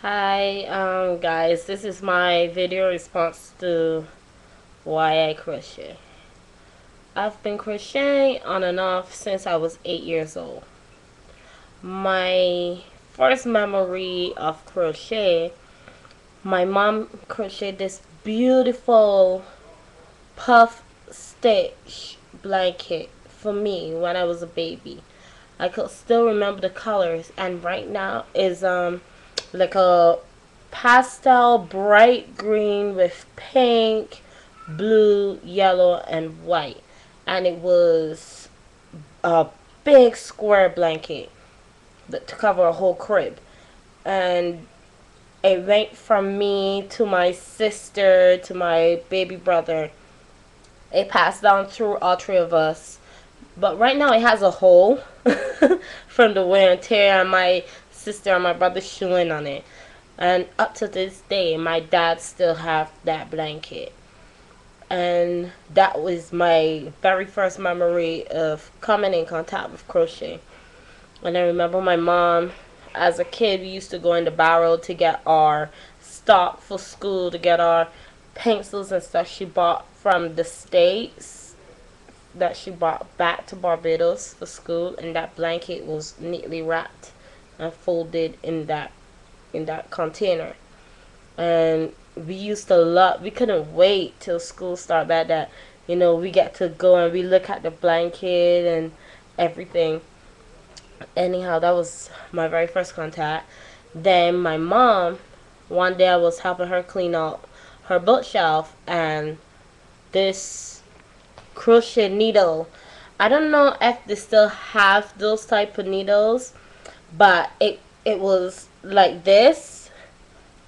Hi, guys, this is my video response to why I crochet. I've been crocheting on and off since I was 8 years old. My first memory of crochet, my mom crocheted this beautiful puff stitch blanket for me when I was a baby. I could still remember the colors, and right now is like a pastel bright green with pink, blue, yellow, and white, and it was a big square blanket to cover a whole crib. And it went from me to my sister to my baby brother. It passed down through all three of us, but right now it has a hole from the wear and tear, and my sister and my brother chewing on it. And up to this day, my dad still have that blanket. And that was my very first memory of coming in contact with crochet. And I remember my mom, as a kid, we used to go in the barrel to get our stock for school, to get our pencils and stuff she bought from the States, that she brought back to Barbados for school. And that blanket was neatly wrapped and folded in that container. And we couldn't wait till school started back, that we get to go and we look at the blanket and everything. Anyhow, that was my very first contact. Then my mom, one day I was helping her clean out her bookshelf, and this crochet needle, I don't know if they still have those type of needles, but it was like this,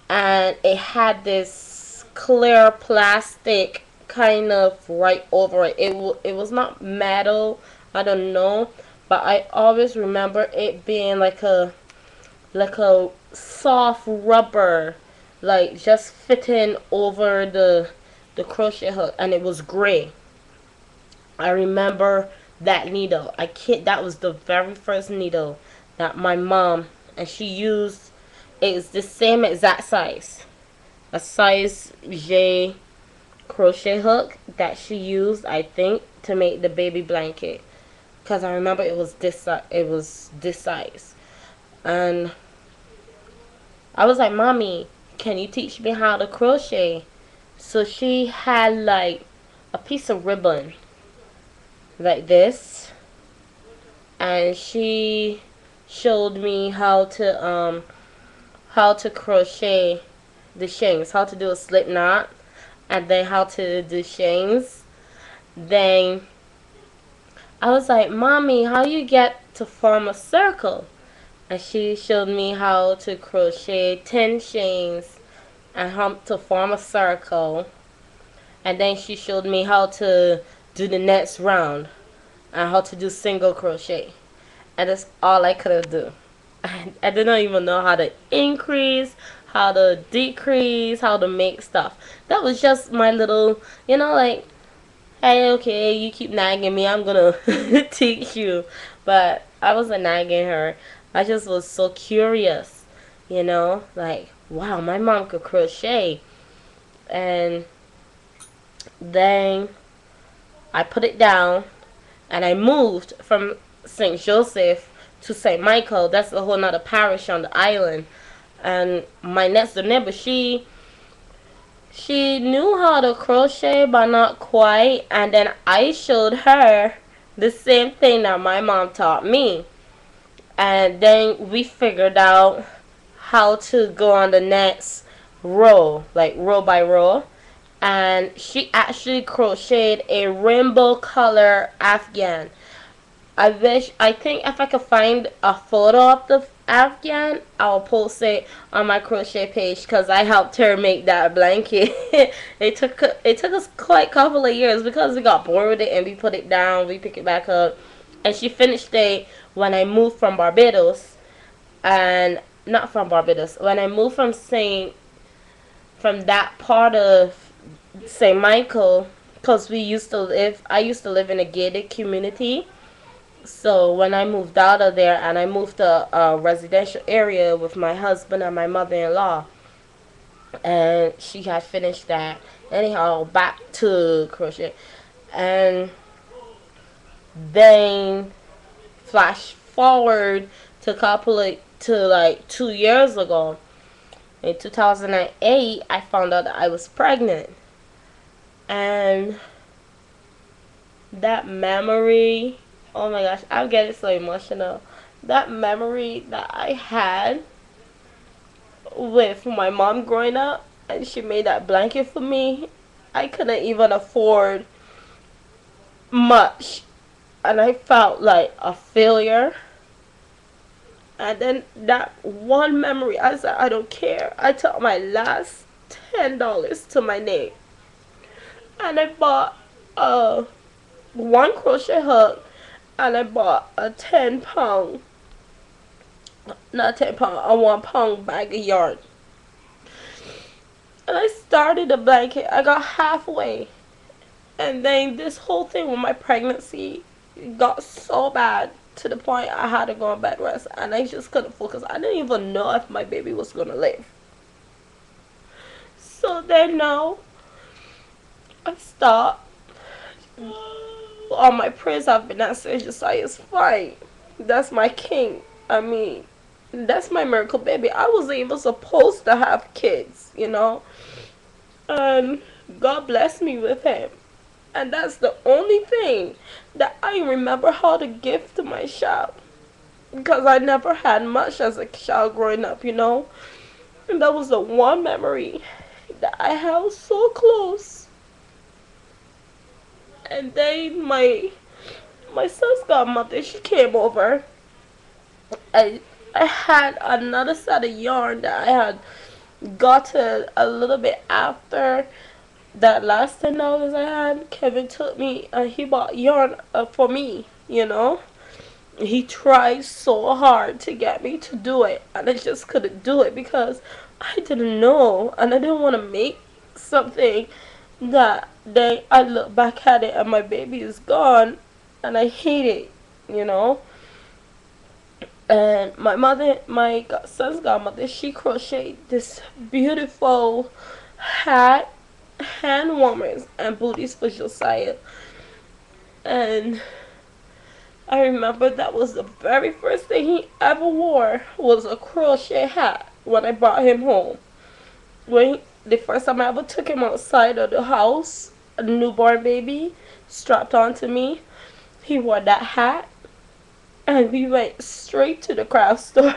and it had this clear plastic kind of right over it. It was not metal, I don't know, but I always remember it being like a soft rubber, like just fitting over the crochet hook, and it was gray. I remember that needle. That was the very first needle that my mom, and she used. It's the same exact size, a size J crochet hook that she used, I think, to make the baby blanket. Because I remember it was this size, and I was like, "Mommy, can you teach me how to crochet?" So she had like a piece of ribbon like this, and she showed me how to crochet the chains, how to do a slip knot, and then how to do chains. Then I was like, "Mommy, how you get to form a circle?" And she showed me how to crochet 10 chains and how to form a circle. And then she showed me how to do the next round and how to do single crochet. And that's all I could do. I did not even know how to increase, how to decrease, how to make stuff. That was just my little, like, hey, okay, you keep nagging me, I'm gonna teach you. But I wasn't nagging her. I just was so curious, like, wow, my mom could crochet. And then I put it down, and I moved from St. Joseph to St. Michael. That's a whole nother parish on the island. And my next door neighbor, she knew how to crochet, but not quite. And then I showed her the same thing that my mom taught me. And then we figured out how to go on the next row, like row by row. And she actually crocheted a rainbow color Afghan. I think if I could find a photo of the Afghan, I'll post it on my crochet page, because I helped her make that blanket. it took us quite a couple of years, because we got bored with it and we put it down, we pick it back up, and she finished it when I moved from Barbados, and not from Barbados, when I moved from that part of St. Michael, because I used to live in a gated community. So when I moved out of there and I moved to a residential area with my husband and my mother-in-law, and she had finished that. Anyhow, back to crochet, and then flash forward to like 2 years ago. In 2008, I found out that I was pregnant, and that memory, oh my gosh, I'm getting so emotional. That memory that I had with my mom growing up, and she made that blanket for me. I couldn't even afford much, and I felt like a failure. And then that one memory, I said, I don't care. I took my last $10 to my name, and I bought one crochet hook, and I bought a 10 pound, not 10 pound, a 1 pound bag of yarn. And I started the blanket. I got halfway, and then this whole thing with my pregnancy got so bad to the point I had to go on bed rest, and I just couldn't focus. I didn't even know if my baby was gonna live. So then now I stopped. All my prayers have been answered. Josiah's fine. That's my king. I mean, that's my miracle baby. I wasn't even supposed to have kids, you know. And God blessed me with him. And that's the only thing that I remember how to give to my child. Because I never had much as a child growing up, you know. And that was the one memory that I held so close. And then my son's godmother, she came over. I had another set of yarn that I had gotten a little bit after that last $10 I had. Kevin took me and he bought yarn for me, you know. He tried so hard to get me to do it, and I just couldn't do it because I didn't know, and I didn't want to make something that then I look back at it and my baby is gone, and I hate it, you know. And my mother, my son's godmother, she crocheted this beautiful hat, hand warmers, and booties for Josiah. And I remember that was the very first thing he ever wore was a crochet hat when I brought him home. The first time I ever took him outside of the house, a newborn baby strapped onto me, he wore that hat, and we went straight to the craft store.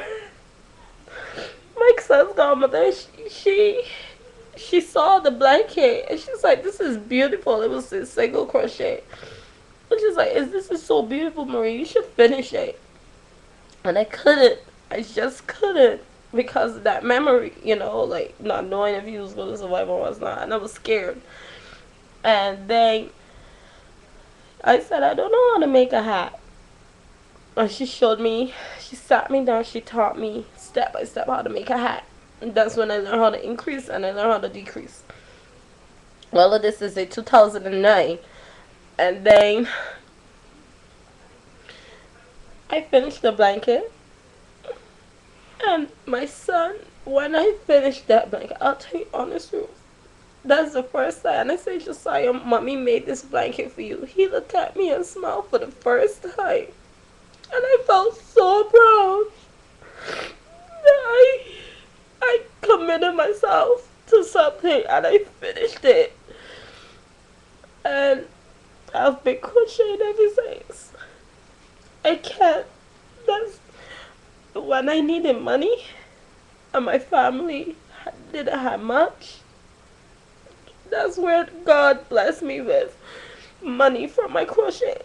My son's godmother, she saw the blanket and she's like, "This is beautiful." It was a single crochet. And she's like, "This is so beautiful, Marie. You should finish it." And I couldn't. I just couldn't because of that memory, you know, like not knowing if he was going to survive or was not. And I was scared. And then I said, "I don't know how to make a hat." And she showed me, she sat me down, she taught me step by step how to make a hat. And that's when I learned how to increase and I learned how to decrease. All of this is in 2009. And then I finished the blanket. And my son, when I finished that blanket, I'll tell you honest truth, that's the first time. And I said, "Josiah, mommy made this blanket for you." He looked at me and smiled for the first time. And I felt so proud that I committed myself to something and I finished it. And I've been crocheting ever since. I can't. That's when I needed money and my family didn't have much. That's where God blessed me with money for my crochet.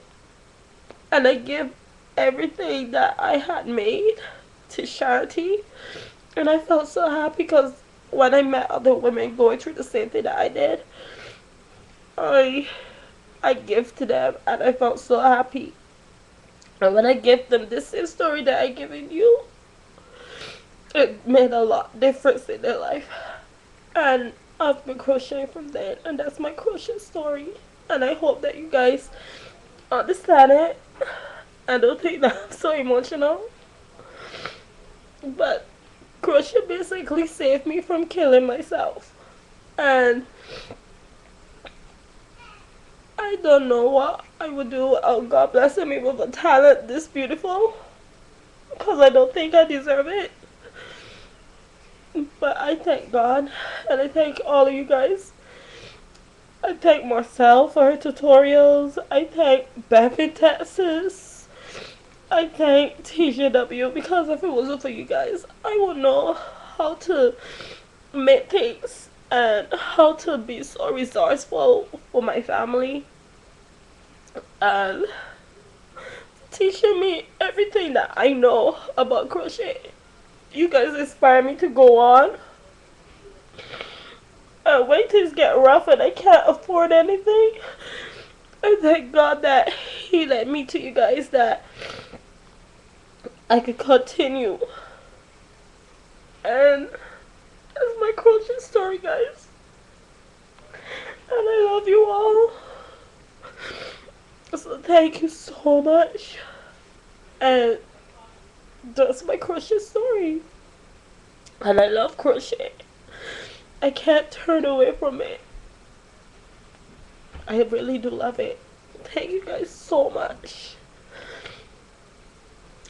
And I give everything that I had made to charity, and I felt so happy because when I met other women going through the same thing that I did, I give to them, and I felt so happy. And when I give them the same story that I given you, it made a lot difference in their life. And I've been crocheting from then, and that's my crochet story. And I hope that you guys understand it I don't think that I'm so emotional, but crochet basically saved me from killing myself. And I don't know what I would do without God blessing me with a talent this beautiful, because I don't think I deserve it. But I thank God, and I thank all of you guys. I thank Marcel for her tutorials. I thank Beth in Texas. I thank TJW, because if it wasn't for you guys, I would know how to make things and how to be so resourceful for my family and teaching me everything that I know about crochet. You guys inspire me to go on. When things get rough and I can't afford anything, I thank God that He led me to you guys, that I could continue. And that's my crochet story, guys. And I love you all. So thank you so much. And that's my crochet story. And I love crochet. I can't turn away from it. I really do love it. Thank you guys so much.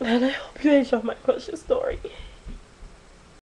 And I hope you enjoy my crochet story.